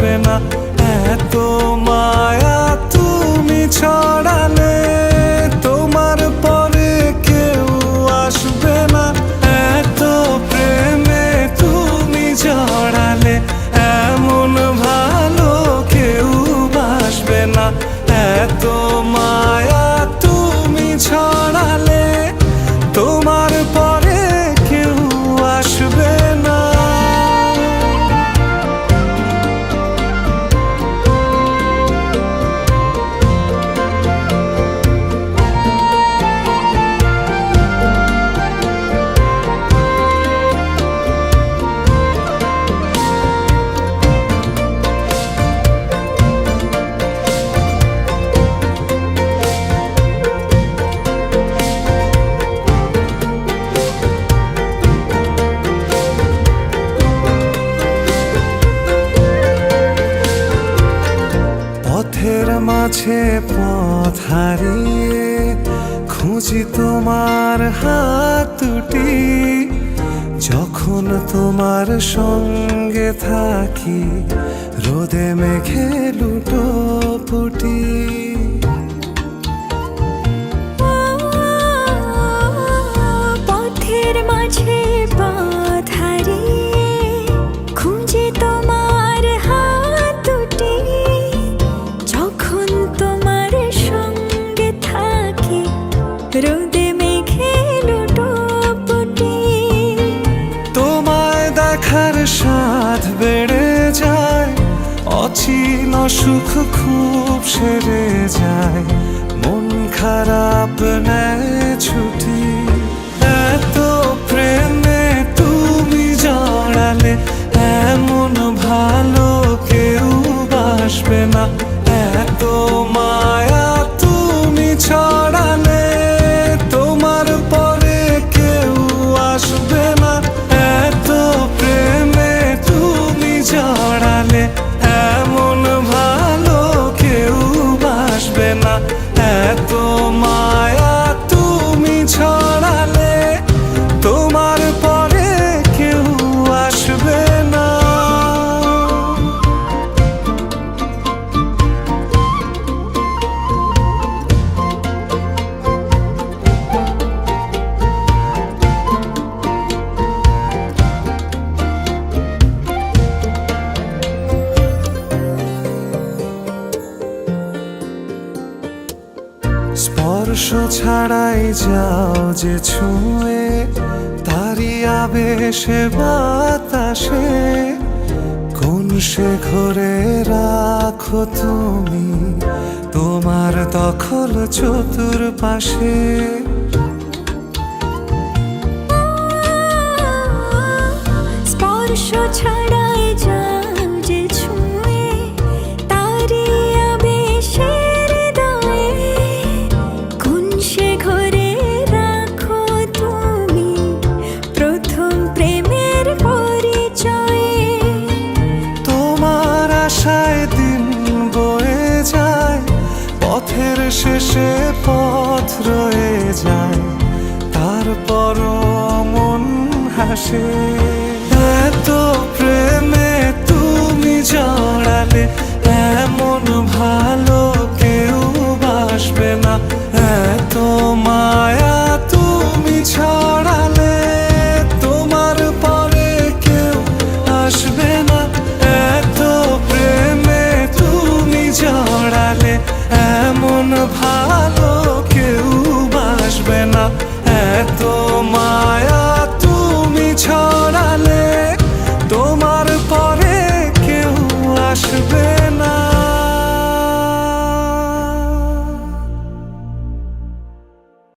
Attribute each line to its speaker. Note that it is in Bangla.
Speaker 1: বাসবে না। এত মায়া তুমি ছড়ালে তোমার পরে কেউ আসবে না। এত প্রেমে তুমি জড়ালে এমন ভালো কেউ বাসবে না। এত মায়া তুমি ছড়ালে তোমার পরে কেউ আসবে না। পথের মাঝে পথ হারিয়ে খুঁজি তোমার হাত দুটি। যখন তোমার সঙ্গে থাকি রোদে মেঘে লুটোপুটি।
Speaker 2: পথের মাঝে পথ হারিয়ে খুঁজে তোমার হাত দুটি। যখন তোমার সঙ্গে থাকি রোদে মেঘে লুটোপুটি।
Speaker 1: তোমায় দেখার স্বাদ বেড়ে যায়, অচিন সুখ খুব সেরে যায়। মন খারাপ নেয় ছুটি। এত প্রেমে তুমি জড়ালে এমন ভালো কেউ বাসবে না। এত মায়া তুমি ছড়ালে তোমার পরে কেউ আসবে না। এত প্রেমে তুমি জড়ালে এমন ভালো কেউ বাসবে না। এত মায়া তুমি ছড়ালে তোমার পরে কেউ আসবে না। স্পর্শ ছাড়াই যাও যে ছুঁয়ে, তারি আবেশে বাতাসে। কোন সে ঘরে রাখো তুমি তোমার দখল চতুর্পাশে।
Speaker 2: স্পর্শ ছাড়াই যাও যে ছুঁয়ে, তারি আবেশের হৃদয়ে। কোন সে ঘরে রাখো তুমি প্রথম প্রেমের পরিচয়ে।
Speaker 1: তোমার আশায় দিন বয়ে যায়, পথের শেষে পথ রয়ে যায়। তারপরও মন হাসে।